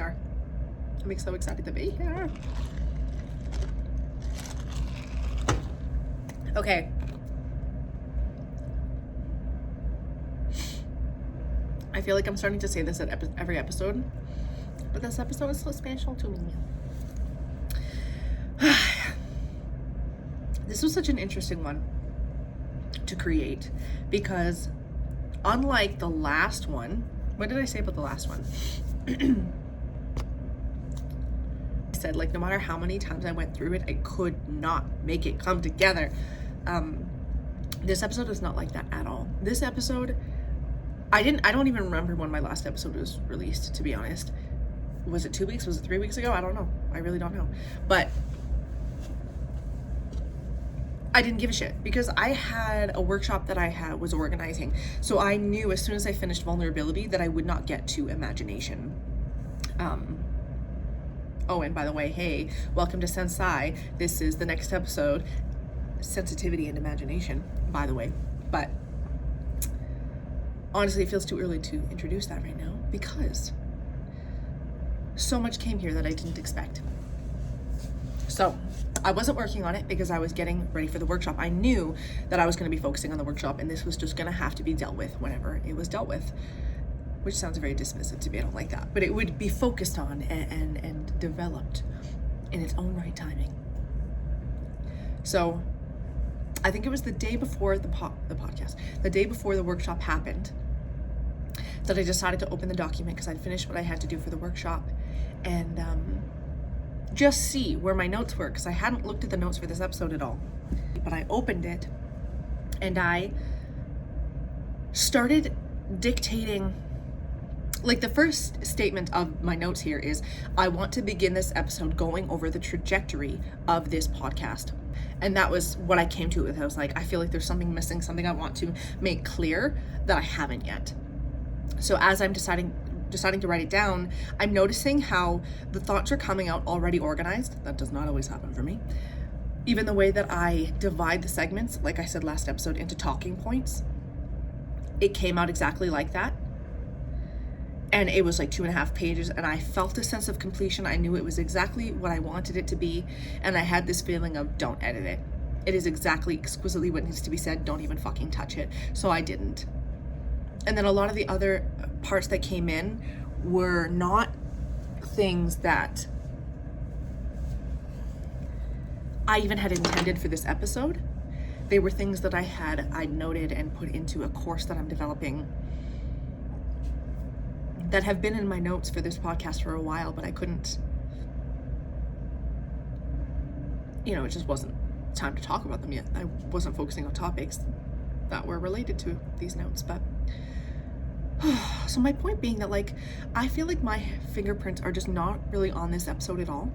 are. I'm so excited to be here. Okay. I feel like I'm starting to say this at every episode, but this episode is so special to me. This was such an interesting one to create because unlike the last one, what did I say about the last one? I said, like, no matter how many times I went through it, I could not make it come together. This episode is not like that at all. This episode, I don't even remember when my last episode was released, to be honest. Was it 2 weeks? Was it 3 weeks ago? I don't know. I really don't know. But I didn't give a shit because I had a workshop that I was organizing. So I knew as soon as I finished vulnerability that I would not get to imagination. Oh, and by the way, hey, welcome to SENSI. This is the next episode, sensitivity and imagination, by the way. But honestly, it feels too early to introduce that right now because so much came here that I didn't expect. So I wasn't working on it because I was getting ready for the workshop. I knew that I was going to be focusing on the workshop and this was just going to have to be dealt with whenever it was dealt with, which sounds very dismissive to me. I don't like that, but it would be focused on and developed in its own right timing. So I think it was the day before the podcast, the day before the workshop happened, that I decided to open the document because I'd finished what I had to do for the workshop and just see where my notes were because I hadn't looked at the notes for this episode at all. But I opened it and I started dictating. Like, the first statement of my notes here is, I want to begin this episode going over the trajectory of this podcast. And that was what I came to with. I was like, I feel like there's something missing, something I want to make clear that I haven't yet. So as I'm deciding to write it down, I'm noticing how the thoughts are coming out already organized. That does not always happen for me. Even the way that I divide the segments, like I said last episode, into talking points, it came out exactly like that. And it was like 2.5 pages and I felt a sense of completion. I knew it was exactly what I wanted it to be. And I had this feeling of, don't edit it. It is exactly exquisitely what needs to be said. Don't even fucking touch it. So I didn't. And then a lot of the other parts that came in were not things that I even had intended for this episode. They were things that I'd noted and put into a course that I'm developing that have been in my notes for this podcast for a while, but I couldn't, it just wasn't time to talk about them yet. I wasn't focusing on topics that were related to these notes, but so my point being that, like, I feel like my fingerprints are just not really on this episode at all.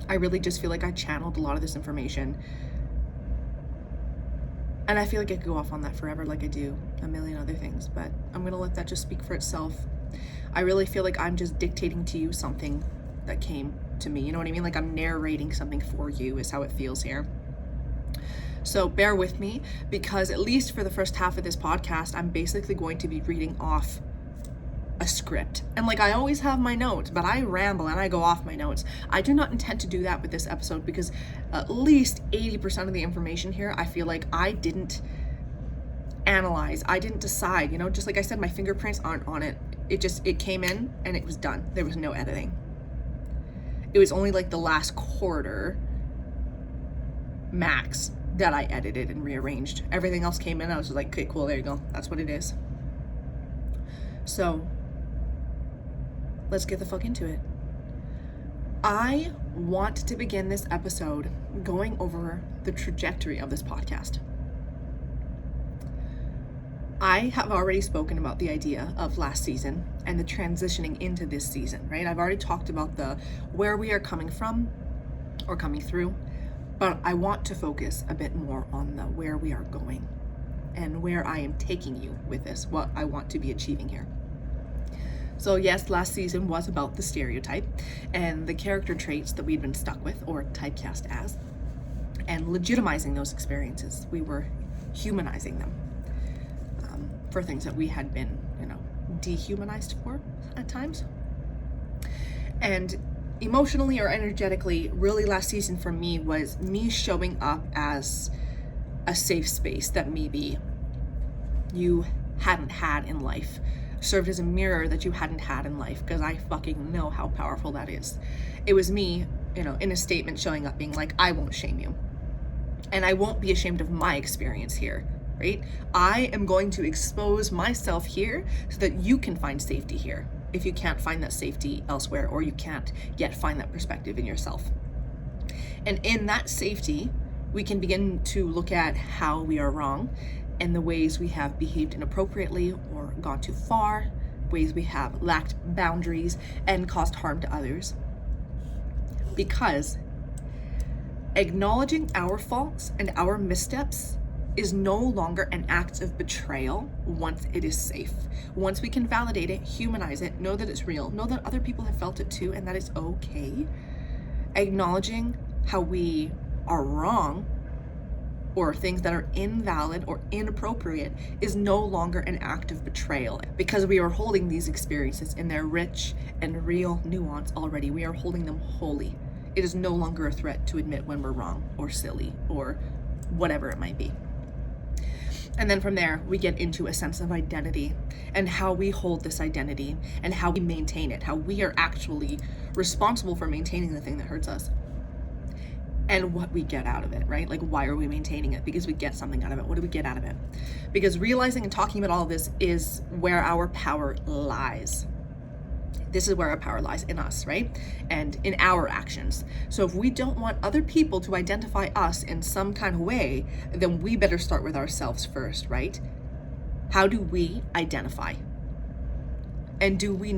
I really just feel like I channeled a lot of this information. And I feel like I could go off on that forever like I do a million other things, but I'm going to let that just speak for itself. I really feel like I'm just dictating to you something that came to me. You know what I mean? Like, I'm narrating something for you is how it feels here. So bear with me because at least for the first half of this podcast, I'm basically going to be reading off a script. And like, I always have my notes, but I ramble and I go off my notes. I do not intend to do that with this episode because at least 80% of the information here, I feel like I didn't analyze. I didn't decide, just like I said, my fingerprints aren't on it. It came in and it was done. There was no editing. It was only like the last quarter max that I edited and rearranged. Everything else came in. I was just like, okay, cool. There you go. That's what it is. So let's get the fuck into it. I want to begin this episode going over the trajectory of this podcast. I have already spoken about the idea of last season and the transitioning into this season, right? I've already talked about the where we are coming from or coming through, but I want to focus a bit more on the where we are going and where I am taking you with this, what I want to be achieving here. So yes, last season was about the stereotype and the character traits that we'd been stuck with or typecast as, and legitimizing those experiences. We were humanizing them for things that we had been, dehumanized for at times. And emotionally or energetically, really last season for me was me showing up as a safe space that maybe you hadn't had in life, served as a mirror that you hadn't had in life, because I fucking know how powerful that is. It was me, in a statement showing up being like, I won't shame you. And I won't be ashamed of my experience here, right? I am going to expose myself here so that you can find safety here if you can't find that safety elsewhere, or you can't yet find that perspective in yourself. And in that safety, we can begin to look at how we are wrong and the ways we have behaved inappropriately or gone too far, ways we have lacked boundaries and caused harm to others. Because acknowledging our faults and our missteps is no longer an act of betrayal once it is safe. Once we can validate it, humanize it, know that it's real, know that other people have felt it too, and that it's okay. Acknowledging how we are wrong or things that are invalid or inappropriate is no longer an act of betrayal, because we are holding these experiences in their rich and real nuance already. We are holding them wholly. It is no longer a threat to admit when we're wrong or silly or whatever it might be. And then from there, we get into a sense of identity and how we hold this identity and how we maintain it, how we are actually responsible for maintaining the thing that hurts us. And what we get out of it, right? Like, why are we maintaining it? Because we get something out of it. What do we get out of it? Because realizing and talking about all of this is where our power lies. This is where our power lies, in us, right? And in our actions. So if we don't want other people to identify us in some kind of way, then we better start with ourselves first, right? How do we identify? And do we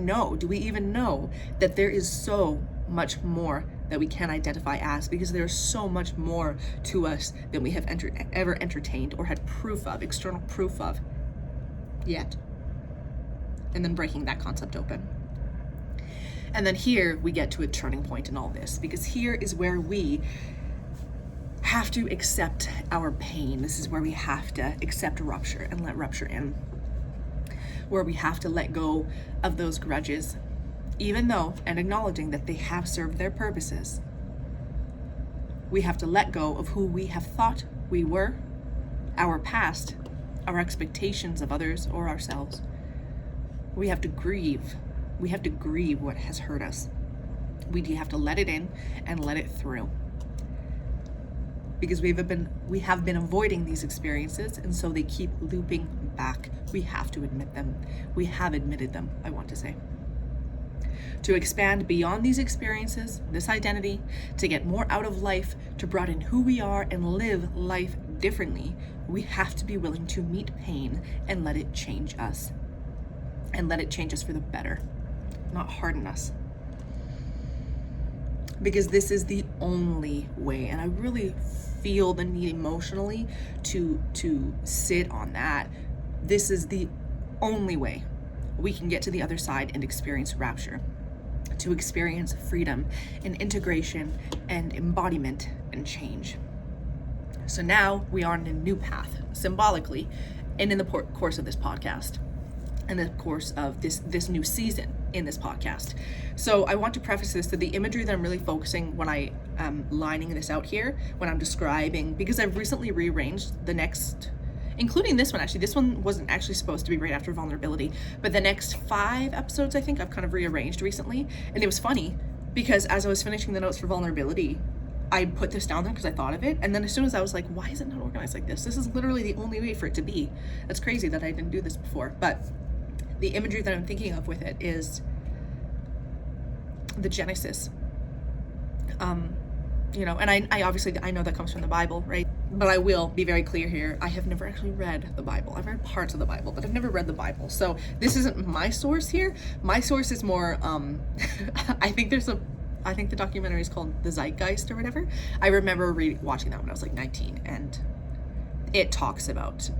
even know that there is so much more that we can identify as, because there's so much more to us than we have ever entertained or had proof of, external proof of yet. And then breaking that concept open. And then here we get to a turning point in all this, because here is where we have to accept our pain. This is where we have to accept rupture and let rupture in, where we have to let go of those grudges, even though, and acknowledging that they have served their purposes. We have to let go of who we have thought we were, our past, our expectations of others or ourselves. We have to grieve. We have to grieve what has hurt us. We have to let it in and let it through. Because we have been avoiding these experiences, and so they keep looping back. We have to admit them. We have admitted them, I want to say. To expand beyond these experiences, this identity, to get more out of life, to broaden who we are and live life differently, we have to be willing to meet pain and let it change us. And let it change us for the better, not harden us. Because this is the only way, and I really feel the need emotionally to sit on that. This is the only way we can get to the other side and experience rapture, to experience freedom and integration and embodiment and change. So now we are on a new path, symbolically, and in the course of this podcast, and the course of this new season in this podcast. So I want to preface this to the imagery that I'm really focusing when I am lining this out here, when I'm describing, because I've recently rearranged the next, including this one actually. This one wasn't actually supposed to be right after vulnerability, but the next 5 episodes I think I've kind of rearranged recently. And it was funny because as I was finishing the notes for vulnerability, I put this down there because I thought of it. And then as soon as I was like, why is it not organized like this? This is literally the only way for it to be. That's crazy that I didn't do this before. But the imagery that I'm thinking of with it is the Genesis. And I obviously, I know that comes from the Bible, right? But I will be very clear here. I have never actually read the Bible. I've read parts of the Bible, but I've never read the Bible. So this isn't my source here. My source is more, I think the documentary is called The Zeitgeist or whatever. I remember watching that when I was like 19, and it talks about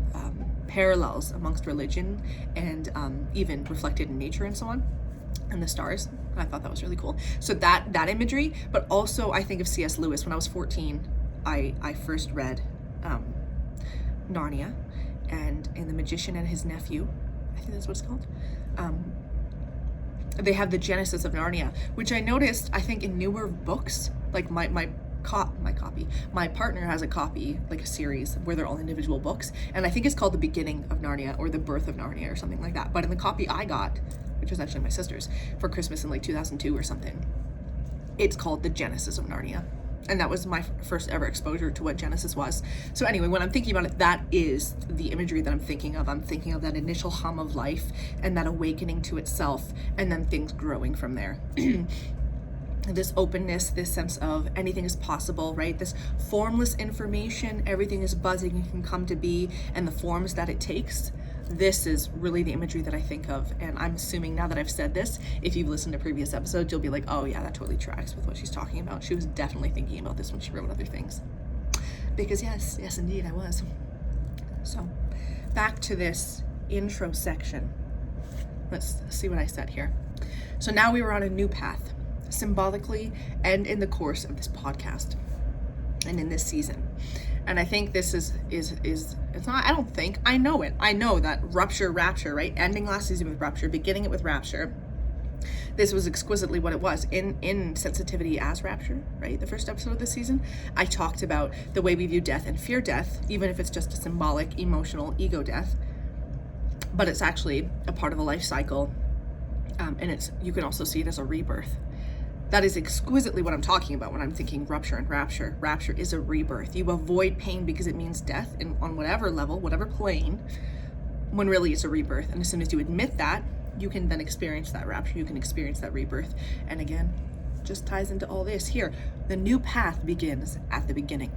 parallels amongst religion and even reflected in nature and so on, and the stars. I thought that was really cool. So that imagery, but also I think of C.S. Lewis. When I was 14, I first read Narnia and The Magician and His Nephew. I think that's what it's called. they have the Genesis of Narnia, which I noticed, I think, in newer books, like my partner has a copy, like a series where they're all individual books, and I think it's called The Beginning of Narnia or The Birth of Narnia or something like that. But in the copy I got, which was actually my sister's for Christmas in like 2002 or something, it's called The Genesis of Narnia. And that was my first ever exposure to what Genesis was. So anyway, when I'm thinking about it, that is the imagery that I'm thinking of. I'm thinking of that initial hum of life and that awakening to itself, and then things growing from there. This openness, this sense of anything is possible, right? This formless information, everything is buzzing and can come to be, and the forms that it takes. This is really the imagery that I think of. And I'm assuming now that I've said this, if you've listened to previous episodes, you'll be like, oh yeah, that totally tracks with what she's talking about. She was definitely thinking about this when she wrote other things. Because yes, indeed I was. So back to this intro section. Let's see what I said here. So now we were on a new path, symbolically and in the course of this podcast and in this season. And I think this is it's not, I don't think, I know it. I know that rapture, right? Ending last season with rapture, beginning it with rapture. This was exquisitely what it was in sensitivity as rapture, right? The first episode of this season, I talked about the way we view death and fear death, even if it's just a symbolic, emotional ego death, but it's actually a part of a life cycle. And you can also see it as a rebirth. That is exquisitely what I'm talking about when I'm thinking rupture and rapture. Rapture is a rebirth. You avoid pain because it means death on whatever level, whatever plane, when really it's a rebirth. And as soon as you admit that, you can then experience that rapture. You can experience that rebirth. And again, just ties into all this here. The new path begins at the beginning.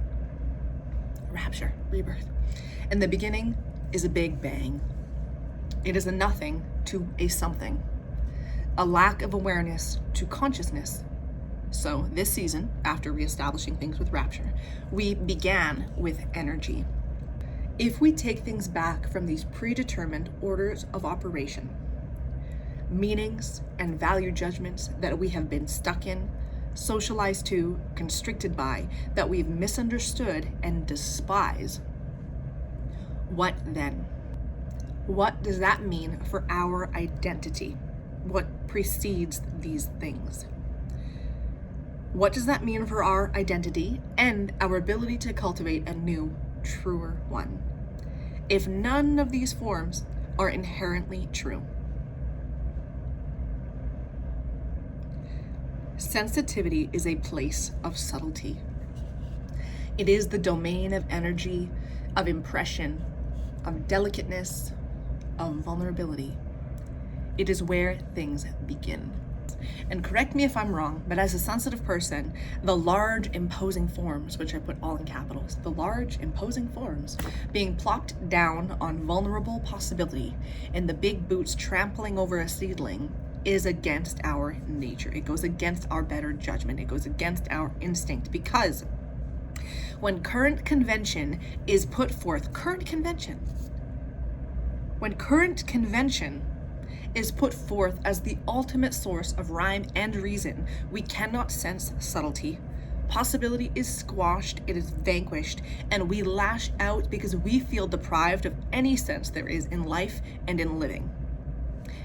Rapture, rebirth. And the beginning is a big bang. It is a nothing to a something. A lack of awareness to consciousness. So this season, after reestablishing things with rapture, we began with energy. If we take things back from these predetermined orders of operation, meanings and value judgments that we have been stuck in, socialized to, constricted by, that we've misunderstood and despise, what then? What does that mean for our identity? What precedes these things? What does that mean for our identity and our ability to cultivate a new, truer one, if none of these forms are inherently true? Sensitivity is a place of subtlety. It is the domain of energy, of impression, of delicateness, of vulnerability. It is where things begin. And correct me if I'm wrong, but as a sensitive person, the large imposing forms, which I put all in capitals, the large imposing forms being plopped down on vulnerable possibility and the big boots trampling over a seedling is against our nature. It goes against our better judgment. It goes against our instinct, because when current convention is put forth, when current convention is put forth as the ultimate source of rhyme and reason, we cannot sense subtlety. Possibility is squashed, it is vanquished, and we lash out because we feel deprived of any sense there is in life and in living.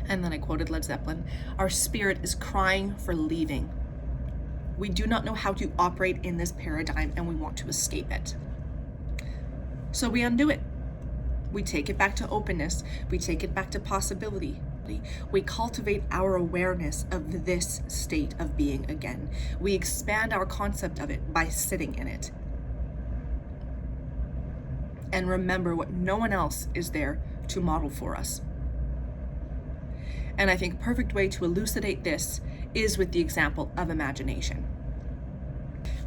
And then I quoted Led Zeppelin, our spirit is crying for leaving. We do not know how to operate in this paradigm and we want to escape it. So we undo it. We take it back to openness. We take it back to possibility. We cultivate our awareness of this state of being again. We expand our concept of it by sitting in it. And remember what no one else is there to model for us. And I think a perfect way to elucidate this is with the example of imagination,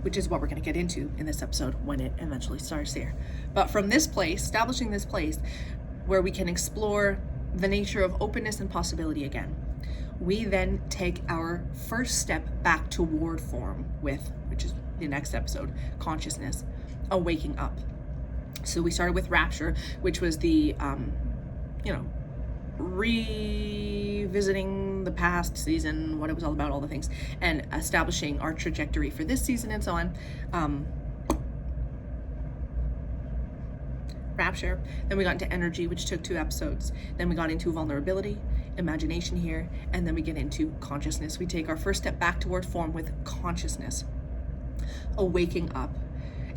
which is what we're going to get into in this episode when it eventually starts here. But from this place, establishing this place where we can explore the nature of openness and possibility again, we then take our first step back toward form with, which is the next episode, consciousness, a waking up. So we started with rapture, which was the, revisiting the past season, what it was all about, all the things, and establishing our trajectory for this season and so on. Rapture, then we got into energy, which took 2 episodes. Then we got into vulnerability, imagination here, and then we get into consciousness. We take our first step back toward form with consciousness, a waking up,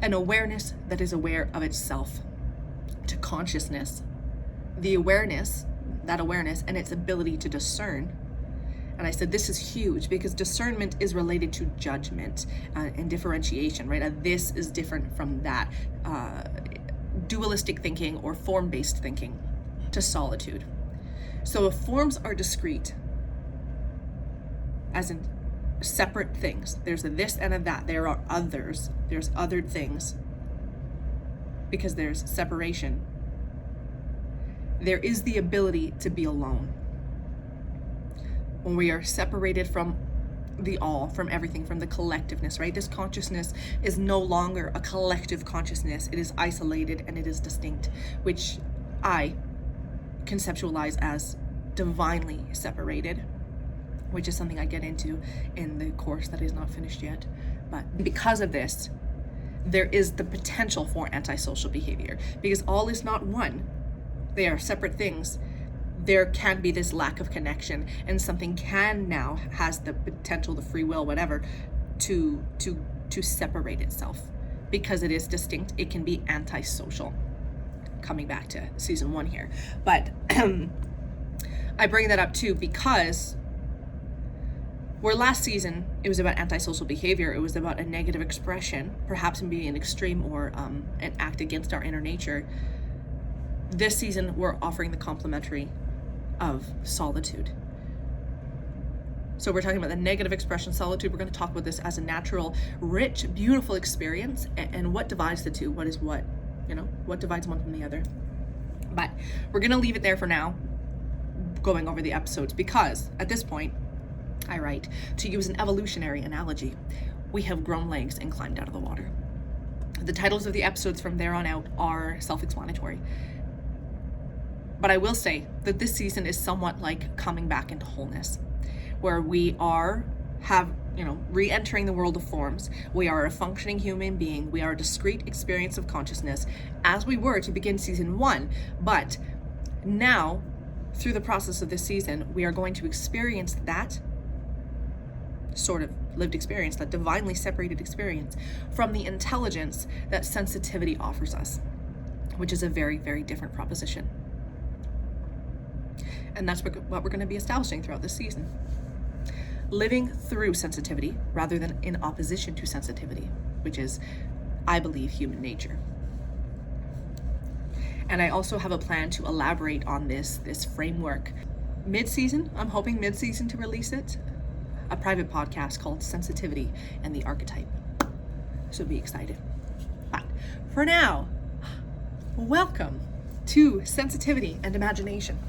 an awareness that is aware of itself, to consciousness, the awareness, that awareness and its ability to discern. And I said this is huge because discernment is related to judgment and differentiation, right? This is different from that. Dualistic thinking or form-based thinking, to solitude. So if forms are discrete, as in separate things, there's a this and a that, there are others, there's othered things, because there's separation, there is the ability to be alone. When we are separated from the all, from everything, from the collectiveness, right? This consciousness is no longer a collective consciousness. It is isolated and it is distinct, which I conceptualize as divinely separated, which is something I get into in the course that is not finished yet. But because of this, there is the potential for antisocial behavior, because all is not one. They are separate things. There can be this lack of connection, and something can now has the potential, the free will, whatever, to separate itself because it is distinct. It can be antisocial. Coming back to season 1 here, but I bring that up too because where last season it was about antisocial behavior, it was about a negative expression, perhaps in being an extreme or an act against our inner nature. This season we're offering the complementary of solitude. So we're talking about the negative expression, solitude. We're going to talk about this as a natural, rich, beautiful experience, and what divides the two. What is what? What divides one from the other? But we're going to leave it there for now, going over the episodes, because at this point, I write, to use an evolutionary analogy, we have grown legs and climbed out of the water. The titles of the episodes from there on out are self-explanatory. But I will say that this season is somewhat like coming back into wholeness, where we have re-entering the world of forms. We are a functioning human being. We are a discrete experience of consciousness as we were to begin season 1. But now, through the process of this season, we are going to experience that sort of lived experience, that divinely separated experience, from the intelligence that sensitivity offers us, which is a very, very different proposition. And that's what we're going to be establishing throughout this season. Living through sensitivity rather than in opposition to sensitivity, which is, I believe, human nature. And I also have a plan to elaborate on this framework. Mid-season, I'm hoping mid-season to release it, a private podcast called Sensitivity and the Archetype. So be excited. But for now, welcome to Sensitivity and Imagination.